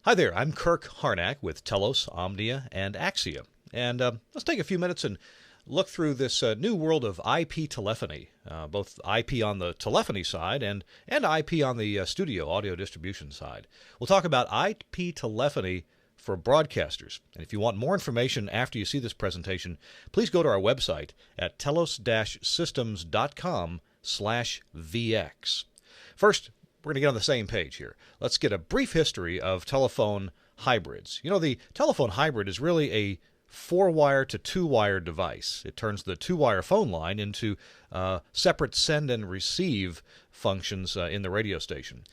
Hi there, I'm Kirk Harnack with Telos, Omnia, and Axia. And let's take a few minutes and look through this new world of IP telephony, both IP on the telephony side and IP on the studio audio distribution side. We'll talk about IP telephony for broadcasters. And if you want more information after you see this presentation, please go to our website at telos-systems.com/VX. First, we're going to get on the same page here. Let's get a brief history of telephone hybrids. You know, the telephone hybrid is really a 4-wire to 2-wire device. It turns the 2-wire phone line into separate send and receive functions in the radio station.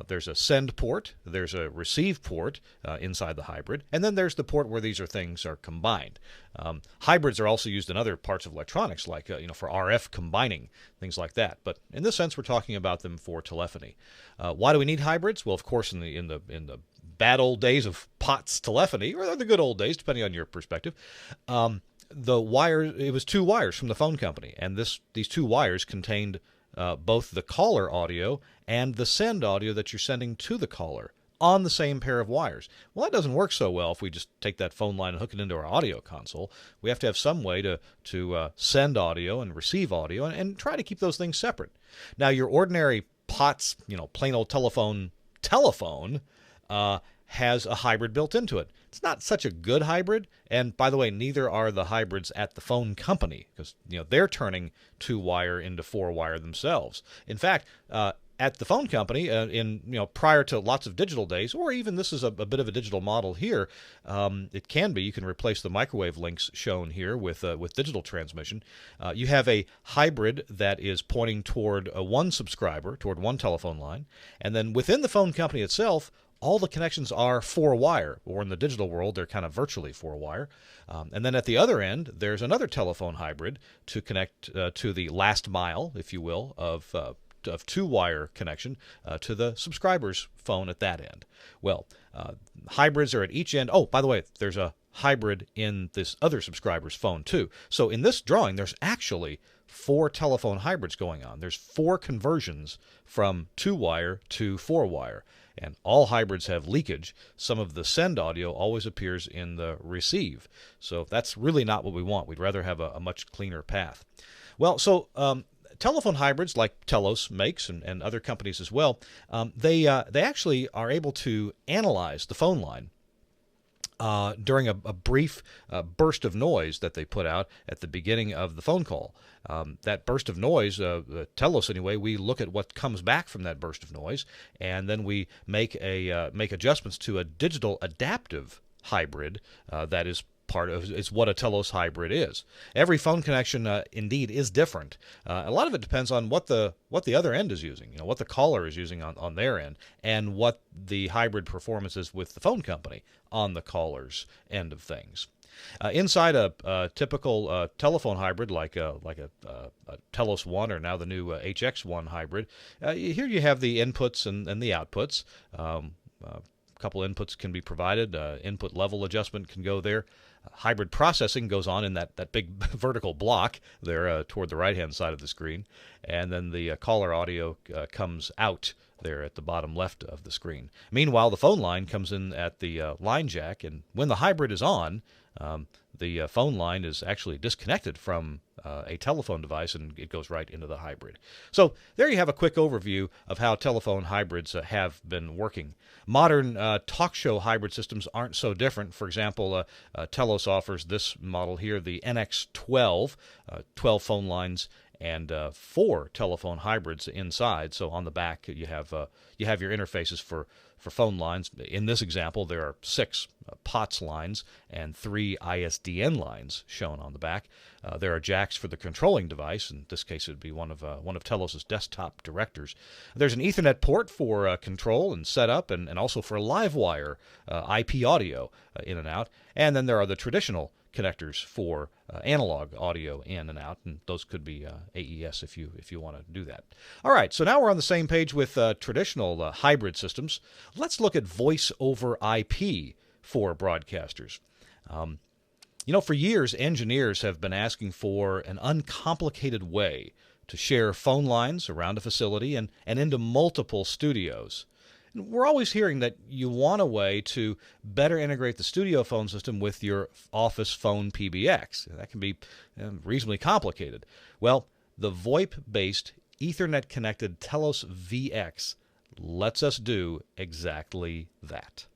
There's a send port, there's a receive port inside the hybrid, and then there's the port where these things are combined. Hybrids are also used in other parts of electronics, like for RF combining, things like that. But in this sense, we're talking about them for telephony. Why do we need hybrids? Well, of course, in the bad old days of POTS telephony, or the good old days, depending on your perspective, it was 2 wires from the phone company, and these 2 wires contained both the caller audio and the send audio that you're sending to the caller on the same pair of wires. Well, that doesn't work so well if we just take that phone line and hook it into our audio console. We have to have some way to send audio and receive audio and try to keep those things separate. Now, your ordinary POTS, plain old telephone, has a hybrid built into it. It's not such a good hybrid, and by the way, neither are the hybrids at the phone company, because they're turning 2-wire into 4-wire themselves. In fact, at the phone company, prior to lots of digital days, or even this is a bit of a digital model here, it can be. You can replace the microwave links shown here with digital transmission. You have a hybrid that is pointing toward one subscriber, toward one telephone line, and then within the phone company itself, all the connections are 4-wire, or in the digital world, they're kind of virtually 4-wire. And then at the other end, there's another telephone hybrid to connect to the last mile, if you will, of 2-wire connection to the subscriber's phone at that end. Well, hybrids are at each end. Oh, by the way, there's a hybrid in this other subscriber's phone too. So in this drawing, there's actually 4 telephone hybrids going on. There's 4 conversions from 2-wire to 4-wire. And all hybrids have leakage. Some of the send audio always appears in the receive. So that's really not what we want. We'd rather have a much cleaner path. Well, so telephone hybrids like Telos makes and other companies as well, they actually are able to analyze the phone line during a brief burst of noise that they put out at the beginning of the phone call. That burst of noise, Telos anyway, we look at what comes back from that burst of noise, and then we make adjustments to a digital adaptive hybrid that is what a Telos hybrid is. Every phone connection indeed is different. A lot of it depends on what the other end is using, what the caller is using on their end, and what the hybrid performance is with the phone company on the caller's end of things. Inside a typical telephone hybrid, like a Telos 1 or now the new HX1 hybrid, here you have the inputs and the outputs. A couple inputs can be provided. Input level adjustment can go there. Hybrid processing goes on in that big vertical block there toward the right-hand side of the screen. And then the caller audio comes out there at the bottom left of the screen. Meanwhile, the phone line comes in at the line jack, and when the hybrid is on, the phone line is actually disconnected from a telephone device, and it goes right into the hybrid. So there you have a quick overview of how telephone hybrids have been working. Modern talk show hybrid systems aren't so different. For example, Telos offers this model here, the NX12, 12 phone lines and 4 telephone hybrids inside. So on the back, you have your interfaces for phone lines. In this example, there are 6 POTS lines and 3 ISDN lines shown on the back. There are jacks for the controlling device. In this case, it would be one of Telos's desktop directors. There's an Ethernet port for control and setup, and also for live wire IP audio in and out. And then there are the traditional connectors for analog audio in and out, and those could be AES if you want to do that. All right, so now we're on the same page with traditional hybrid systems. Let's look at voice over IP for broadcasters. For years, engineers have been asking for an uncomplicated way to share phone lines around a facility and into multiple studios. We're always hearing that you want a way to better integrate the studio phone system with your office phone PBX. That can be reasonably complicated. Well, the VoIP-based Ethernet-connected Telos VX lets us do exactly that.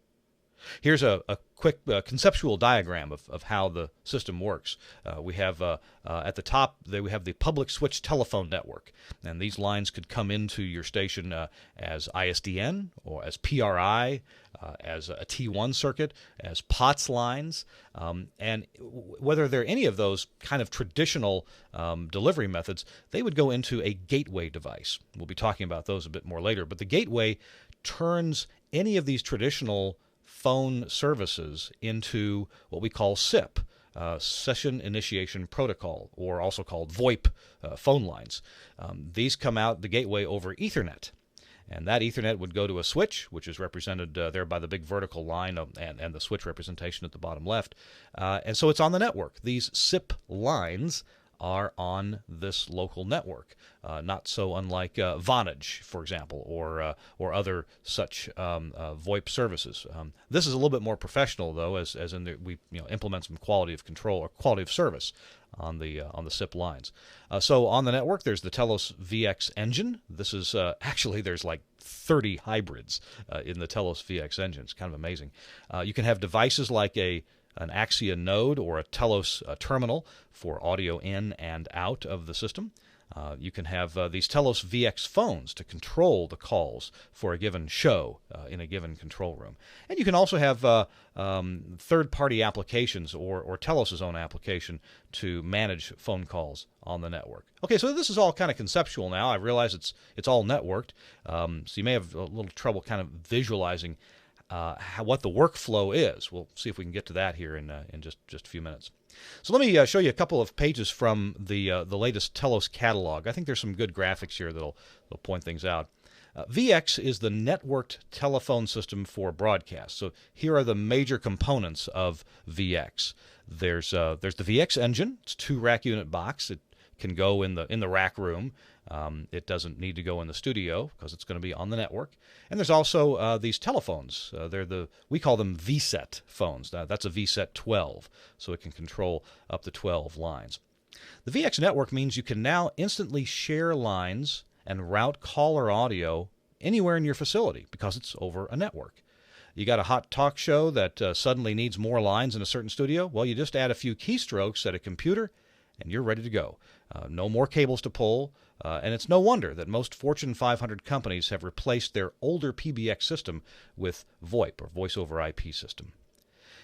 Here's a quick conceptual diagram of how the system works. We have at the top there we have the public switch telephone network, and these lines could come into your station as ISDN or as PRI, as a T1 circuit, as POTS lines, and whether they're any of those kind of traditional delivery methods, they would go into a gateway device. We'll be talking about those a bit more later, but the gateway turns any of these traditional phone services into what we call SIP, Session Initiation Protocol, or also called VoIP phone lines. These come out the gateway over Ethernet. And that Ethernet would go to a switch, which is represented there by the big vertical line and the switch representation at the bottom left. And so it's on the network. These SIP lines are on this local network, not so unlike Vonage, for example, or other such VoIP services. This is a little bit more professional, though, as in we implement some quality of control or quality of service on the SIP lines. So on the network, there's the Telos VX engine. This is actually there's like 30 hybrids in the Telos VX engine. It's kind of amazing. You can have devices like an Axia node or a Telos terminal for audio in and out of the system. You can have these Telos VX phones to control the calls for a given show in a given control room. And you can also have third-party applications or Telos' own application to manage phone calls on the network. Okay, so this is all kind of conceptual now. I realize it's all networked, so you may have a little trouble kind of visualizing what the workflow is. We'll see if we can get to that here in just a few minutes. So let me show you a couple of pages from the latest Telos catalog. I think there's some good graphics here that'll point things out. VX is the networked telephone system for broadcast. So here are the major components of VX. There's the VX engine. It's a 2-rack unit box. It can go in the rack room. It doesn't need to go in the studio because it's going to be on the network. And there's also these telephones. We call them VSet phones. That's a VSet 12, so it can control up to 12 lines. The VX network means you can now instantly share lines and route caller audio anywhere in your facility because it's over a network. You got a hot talk show that suddenly needs more lines in a certain studio? Well, you just add a few keystrokes at a computer and you're ready to go. No more cables to pull, and it's no wonder that most Fortune 500 companies have replaced their older PBX system with VoIP, or Voice over IP system.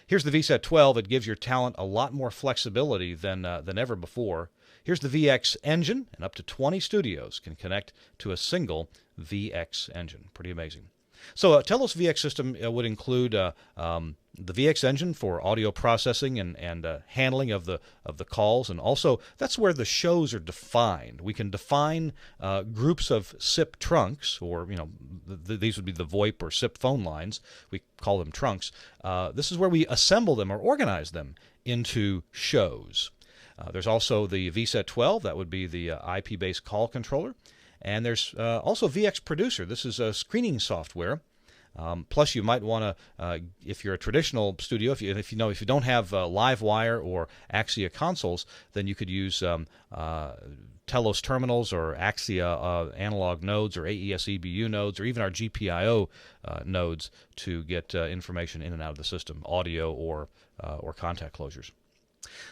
Here's the VSet 12. It gives your talent a lot more flexibility than ever before. Here's the VX engine, and up to 20 studios can connect to a single VX engine. Pretty amazing. So a Telos VX system would include the VX engine for audio processing and handling of the calls, and also that's where the shows are defined. We can define groups of SIP trunks, or these would be the VoIP or SIP phone lines. We call them trunks. This is where we assemble them or organize them into shows. There's also the VSet 12. That would be the IP-based call controller. And there's also VX Producer. This is a screening software. Plus, you might want to, if you're a traditional studio, if you don't have LiveWire or Axia consoles, then you could use Telos terminals or Axia analog nodes or AES EBU nodes or even our GPIO nodes to get information in and out of the system, audio or contact closures.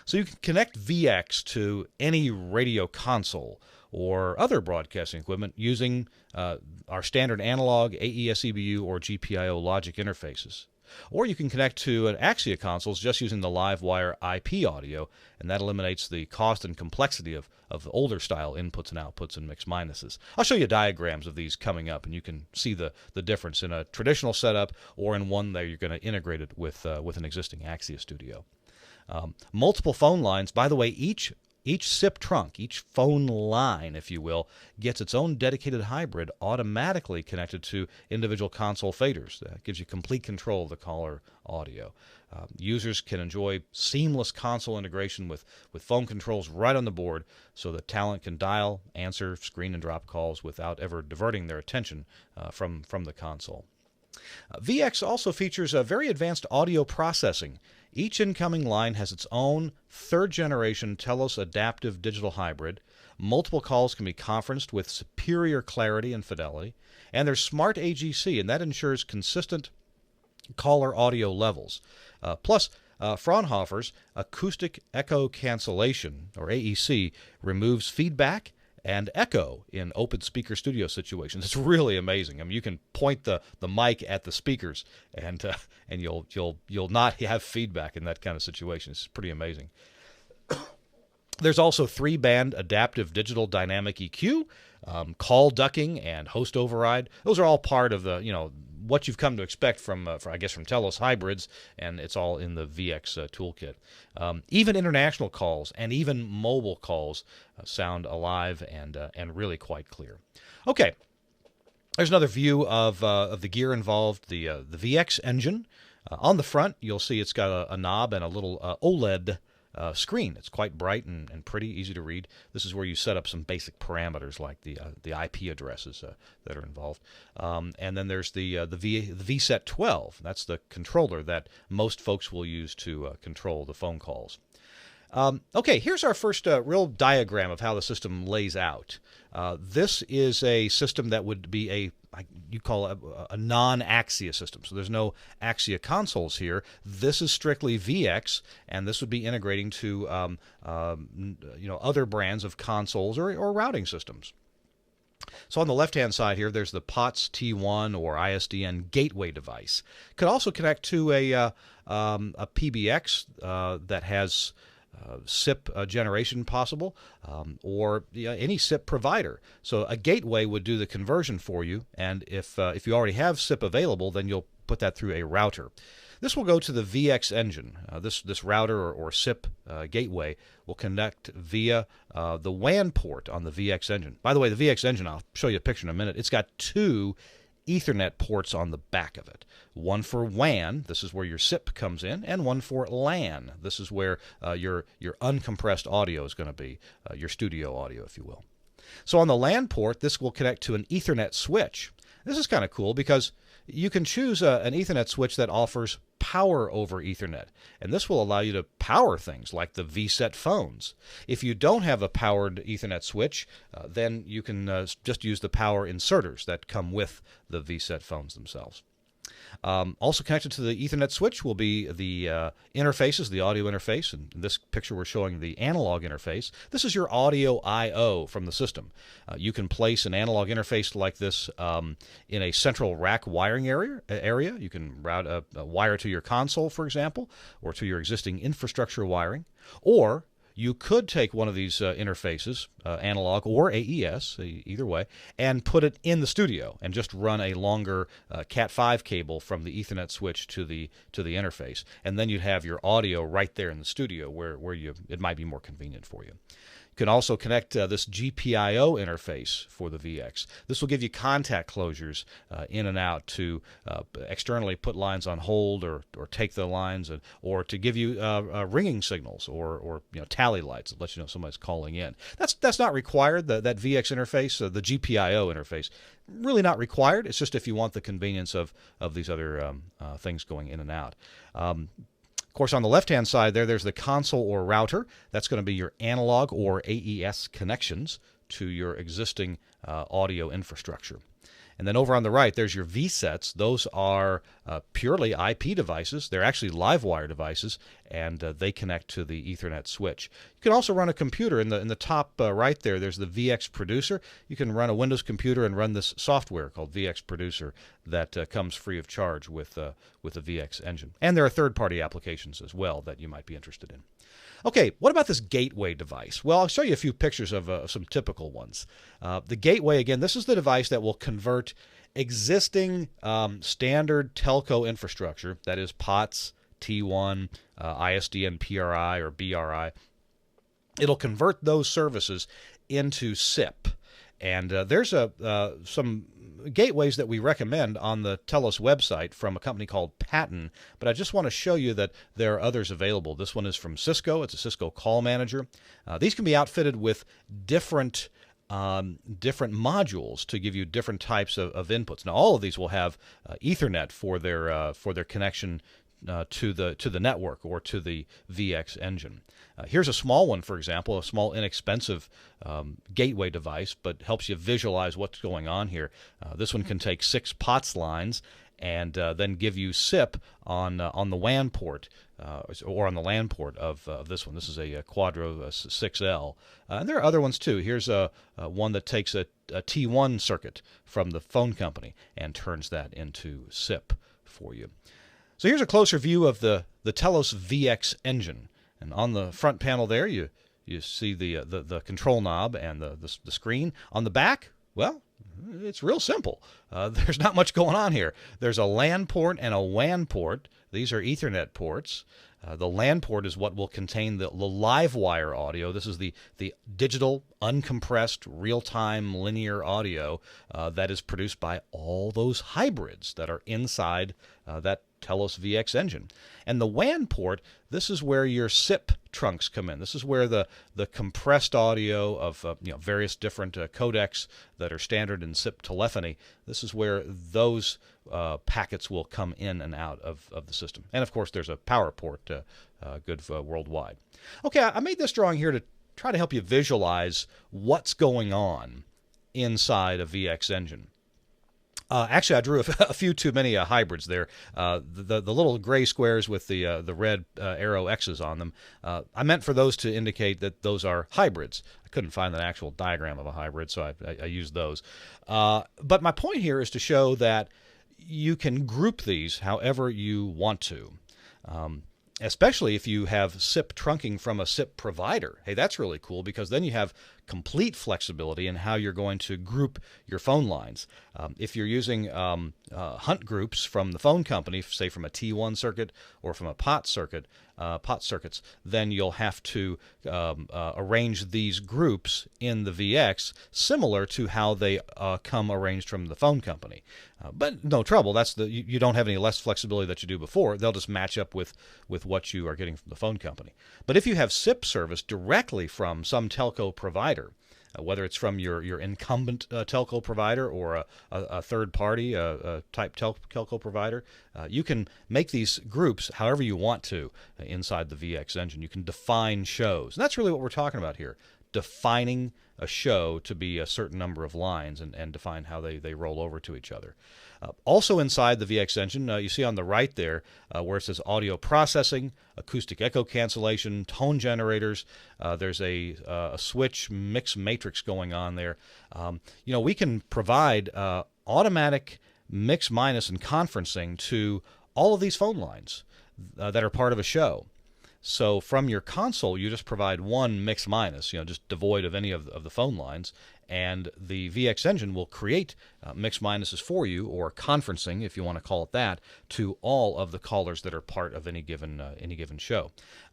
So you can connect VX to any radio console or other broadcasting equipment using our standard analog AES EBU or GPIO logic interfaces. Or you can connect to an Axia consoles just using the LiveWire IP audio, and that eliminates the cost and complexity of the older style inputs and outputs and mix minuses. I'll show you diagrams of these coming up, and you can see the difference in a traditional setup or in one that you're going to integrate it with an existing Axia studio. Multiple phone lines, by the way, each SIP trunk, each phone line, if you will, gets its own dedicated hybrid automatically connected to individual console faders. That gives you complete control of the caller audio. Users can enjoy seamless console integration with phone controls right on the board so that talent can dial, answer, screen, and drop calls without ever diverting their attention from the console. VX also features a very advanced audio processing. Each incoming line has its own third-generation Telos adaptive digital hybrid. Multiple calls can be conferenced with superior clarity and fidelity. And there's smart AGC, and that ensures consistent caller audio levels. Plus, Fraunhofer's acoustic echo cancellation, or AEC, removes feedback and echo in open speaker studio situations. It's really amazing. I mean, you can point the mic at the speakers, and you'll not have feedback in that kind of situation. It's pretty amazing. There's also 3-band adaptive digital dynamic EQ, call ducking, and host override. Those are all part of the what you've come to expect from Telos hybrids, and it's all in the VX toolkit. Even international calls and even mobile calls sound alive and really quite clear. Okay, there's another view of the gear involved. The VX engine on the front, you'll see it's got a knob and a little OLED screen. It's quite bright and pretty, easy to read. This is where you set up some basic parameters like the IP addresses that are involved. And then there's the VSet 12. That's the controller that most folks will use to control the phone calls. Okay, here's our first real diagram of how the system lays out. This is a system that would be you call it a non-Axia system. So there's no Axia consoles here. This is strictly VX, and this would be integrating to other brands of consoles or routing systems. So on the left-hand side here, there's the POTS T1 or ISDN gateway device. Could also connect to a PBX that has SIP generation possible, or any SIP provider. So a gateway would do the conversion for you, and if you already have SIP available, then you'll put that through a router. This will go to the VX engine. This router or SIP gateway will connect via the WAN port on the VX engine. By the way, the VX engine, I'll show you a picture in a minute. It's got 2 Ethernet ports on the back of it. One for WAN, this is where your SIP comes in, and one for LAN. This is where your uncompressed audio is going to be, your studio audio, if you will. So on the LAN port, this will connect to an Ethernet switch. This is kind of cool because you can choose an Ethernet switch that offers power over Ethernet, and this will allow you to power things like the VSet phones. If you don't have a powered Ethernet switch, then you can just use the power inserters that come with the VSet phones themselves. Also connected to the Ethernet switch will be the interfaces, the audio interface. In this picture, we're showing the analog interface. This is your audio I/O from the system. You can place an analog interface like this in a central rack wiring area. You can route a wire to your console, for example, or to your existing infrastructure wiring. Or you could take one of these interfaces, analog or AES, either way, and put it in the studio and just run a longer Cat5 cable from the Ethernet switch to the interface. And then you'd have your audio right there in the studio where it might be more convenient for you. You can also connect this GPIO interface for the VX. This will give you contact closures in and out to externally put lines on hold or take the lines, or to give you ringing signals or tally lights that let you know somebody's calling in. That's not required. That VX interface, the GPIO interface, really not required. It's just if you want the convenience of these other things going in and out. Of course, on the left-hand side there's the console or router. That's going to be your analog or AES connections to your existing audio infrastructure. And then over on the right, there's your VSets. Those are purely IP devices. They're actually live wire devices, and they connect to the Ethernet switch. You can also run a computer. In the top right there, there's the VX Producer. You can run a Windows computer and run this software called VX Producer that comes free of charge with the VX engine. And there are third-party applications as well that you might be interested in. Okay, what about this gateway device? Well, I'll show you a few pictures of some typical ones. The gateway, again, this is the device that will convert existing standard telco infrastructure, that is POTS, T1, ISDN PRI or BRI. It'll convert those services into SIP. And there's some gateways that we recommend on the Telos website from a company called Patton, but I just want to show you that there are others available. This one is from Cisco. It's a Cisco Call Manager. These can be outfitted with different different modules to give you different types of inputs. Now, all of these will have Ethernet for their connection to the network or to the VX engine. Here's a small one, for example, a small inexpensive gateway device, but helps you visualize what's going on here. This one can take 6 POTS lines and then give you SIP on the WAN port or on the LAN port of this one. This is a Quadro 6L. And there are other ones too. Here's one that takes a T1 circuit from the phone company and turns that into SIP for you. So here's a closer view of the Telos VX engine. And on the front panel there, you see the control knob and the screen. On the back, well, it's real simple. There's not much going on here. There's a LAN port and a WAN port. These are Ethernet ports. The LAN port is what will contain the live wire audio. This is the digital, uncompressed, real-time linear audio that is produced by all those hybrids that are inside that Telos VX engine. And the WAN port, this is where your SIP trunks come in. This is where the compressed audio of various different codecs that are standard in SIP telephony, this is where those packets will come in and out of the system. And of course, there's a power port, good worldwide. Okay, I made this drawing here to try to help you visualize what's going on inside a VX engine. Actually, I drew a few too many hybrids there. The little gray squares with the red arrow X's on them, I meant for those to indicate that those are hybrids. I couldn't find an actual diagram of a hybrid, so I used those. But my point here is to show that you can group these however you want to. Especially if you have SIP trunking from a SIP provider. Hey, that's really cool because then you have complete flexibility in how you're going to group your phone lines. If you're using hunt groups from the phone company, say from a T1 circuit or from a POT circuits, then you'll have to arrange these groups in the VX similar to how they come arranged from the phone company. But no trouble. You don't have any less flexibility that you do before. They'll just match up with what you are getting from the phone company. But if you have SIP service directly from some telco provider, whether it's from your incumbent telco provider or a third-party type telco provider, you can make these groups however you want to inside the VX engine. You can define shows. And that's really what we're talking about here, defining a show to be a certain number of lines and define how they roll over to each other. Also inside the VX engine, you see on the right there where it says audio processing, acoustic echo cancellation, tone generators. There's a switch mix matrix going on there. We can provide automatic mix, minus, and conferencing to all of these phone lines that are part of a show. So from your console, you just provide one mix minus, just devoid of any of the phone lines, and the VX engine will create mix minuses for you, or conferencing, if you want to call it that, to all of the callers that are part of any given show.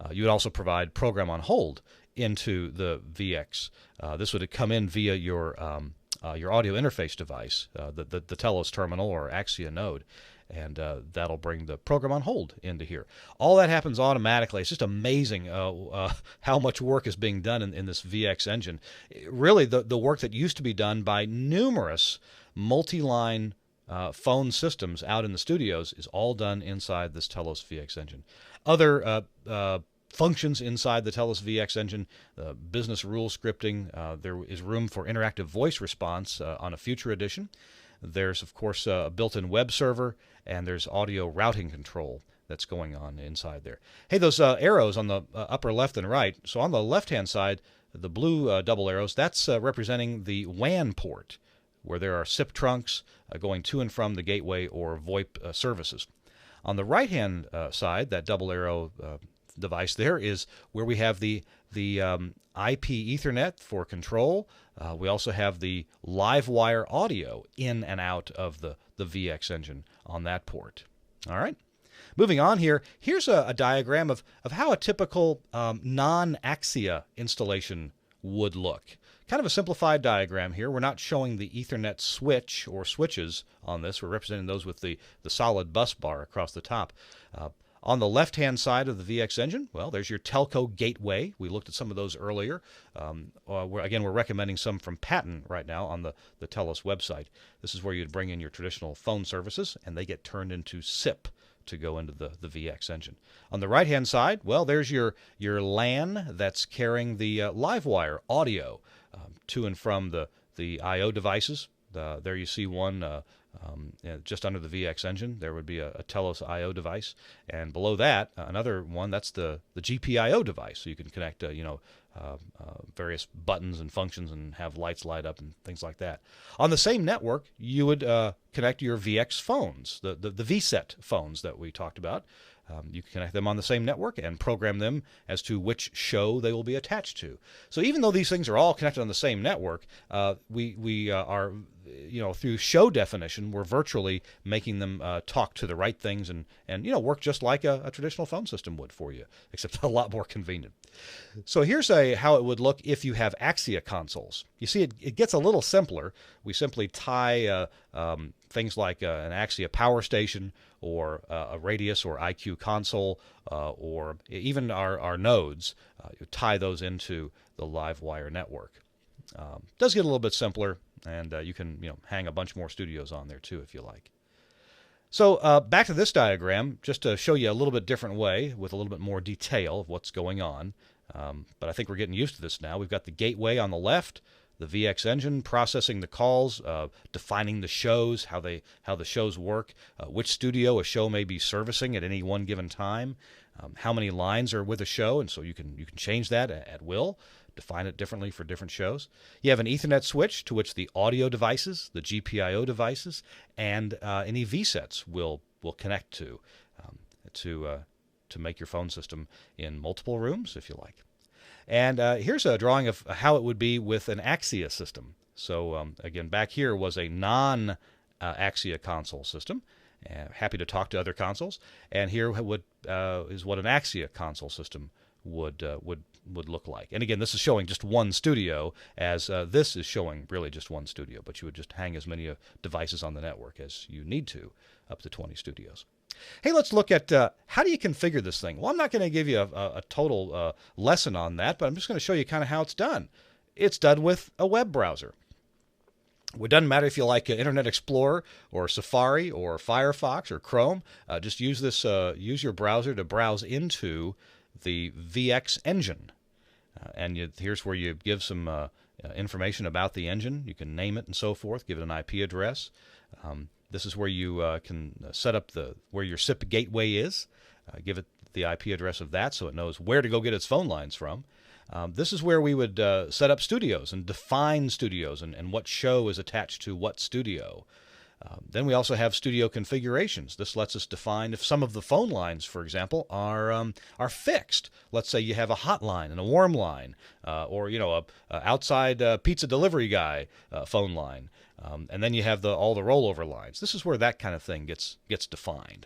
You would also provide program on hold into the VX. This would come in via your audio interface device, the Telos terminal or Axia node. And that'll bring the program on hold into here. All that happens automatically. It's just amazing how much work is being done in this VX engine. Really, the work that used to be done by numerous multi-line phone systems out in the studios is all done inside this Telos VX engine. Other functions inside the Telos VX engine, business rule scripting. There is room for interactive voice response on a future edition. There's, of course, a built-in web server, and there's audio routing control that's going on inside there. Hey, those arrows on the upper left and right, so on the left-hand side, the blue double arrows, that's representing the WAN port, where there are SIP trunks going to and from the gateway or VoIP services. On the right-hand side, that double arrow device there is where we have the IP Ethernet for control. We also have the live wire audio in and out of the VX engine on that port. All right. Moving on here, here's a diagram of how a typical non-Axia installation would look. Kind of a simplified diagram here. We're not showing the Ethernet switch or switches on this. We're representing those with the solid bus bar across the top. On the left-hand side of the VX engine, well, there's your telco gateway. We looked at some of those earlier. We're recommending some from Patent right now on the Telos website. This is where you'd bring in your traditional phone services, and they get turned into SIP to go into the VX engine. On the right-hand side, well, there's your LAN that's carrying the LiveWire audio to and from the I/O devices. There you see one just under the VX engine. There would be a Telos I/O device, and below that, another one. That's the GPIO device. So you can connect, various buttons and functions and have lights light up and things like that. On the same network, you would connect your VX phones, the VSet phones that we talked about. You can connect them on the same network and program them as to which show they will be attached to. So even though these things are all connected on the same network, we are, through show definition, we're virtually making them talk to the right things and work just like a traditional phone system would for you, except a lot more convenient. So here's how it would look if you have Axia consoles. You see, it gets a little simpler. We simply tie things like an Axia power station or a Radius or IQ console or even our nodes. You tie those into the LiveWire network. Does get a little bit simpler, and you can hang a bunch more studios on there too if you like. So back to this diagram, just to show you a little bit different way with a little bit more detail of what's going on. But I think we're getting used to this now. We've got the gateway on the left, the VX engine processing the calls, defining the shows, how the shows work, which studio a show may be servicing at any one given time, how many lines are with a show, and so you can change that at will, define it differently for different shows. You have an Ethernet switch to which the audio devices, the GPIO devices, and any VSets will connect to make your phone system in multiple rooms, if you like. And here's a drawing of how it would be with an Axia system. So again, back here was a non-Axia console system. Happy to talk to other consoles. And here is what an Axia console system would look like. And again, this is showing just one studio, as this is showing really just one studio. But you would just hang as many devices on the network as you need to, up to 20 studios. Hey, let's look at how do you configure this thing. Well, I'm not going to give you a total lesson on that, but I'm just going to show you kind of how it's done. It's done with a web browser. It doesn't matter if you like Internet Explorer or Safari or Firefox or Chrome. Just use your browser to browse into the VX engine. Here's where you give some information about the engine. You can name it and so forth, give it an IP address. This is where you can set up where your SIP gateway is. Give it the IP address of that so it knows where to go get its phone lines from. This is where we would set up studios and define studios and what show is attached to what studio. Then we also have studio configurations. This lets us define if some of the phone lines, for example, are fixed. Let's say you have a hot line and a warm line, or a outside pizza delivery guy phone line, and then you have all the rollover lines. This is where that kind of thing gets defined.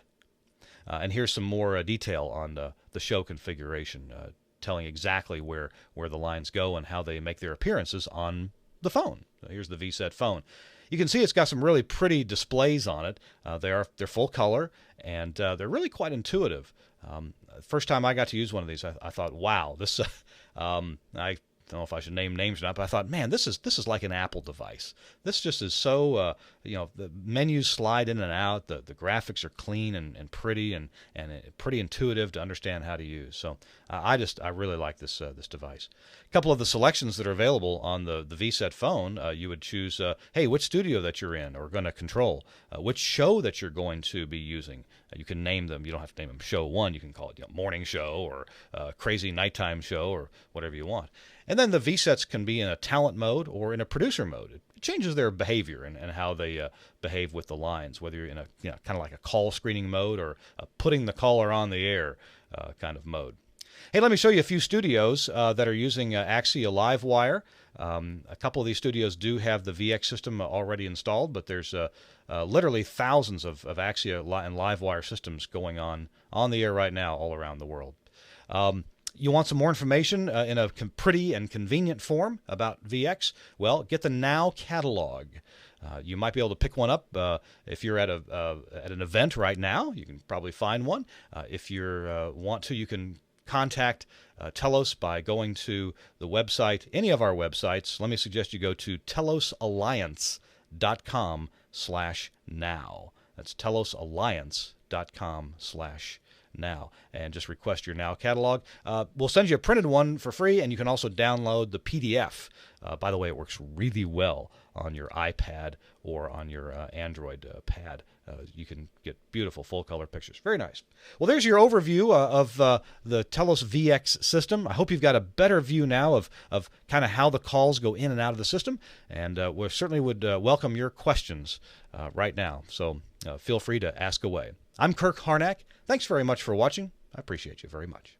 And here's some more detail on the show configuration, telling exactly where the lines go and how they make their appearances on the phone. So here's the VSet phone. You can see it's got some really pretty displays on it. They're full color, and they're really quite intuitive. First time I got to use one of these, I thought, wow, this. I don't know if I should name names or not, but I thought, man, this is like an Apple device. This just is so, the menus slide in and out. The graphics are clean and pretty and pretty intuitive to understand how to use. So I really like this device. A couple of the selections that are available on the VSet phone, you would choose, hey, which studio that you're in or going to control, which show that you're going to be using. You can name them. You don't have to name them show one. You can call it morning show or crazy nighttime show or whatever you want. And then the VSets can be in a talent mode or in a producer mode. It changes their behavior and how they behave with the lines, whether you're in a kind of like a call screening mode or putting the caller on the air kind of mode. Hey, let me show you a few studios that are using Axia LiveWire. A couple of these studios do have the VX system already installed, but there's literally thousands of Axia and LiveWire systems going on the air right now all around the world. You want some more information in a pretty and convenient form about VX? Well, get the Now catalog. You might be able to pick one up if you're at an event right now. You can probably find one. If you want to, you can contact Telos by going to the website, any of our websites. Let me suggest you go to telosalliance.com/now. That's telosalliance.com/now, and just request your Now catalog. We'll send you a printed one for free, and you can also download the PDF. By the way, it works really well on your iPad or on your Android pad. You can get beautiful full-color pictures. Very nice. Well, there's your overview of the Telos VX system. I hope you've got a better view now of kind of how the calls go in and out of the system, and we certainly would welcome your questions right now. So feel free to ask away. I'm Kirk Harnack. Thanks very much for watching. I appreciate you very much.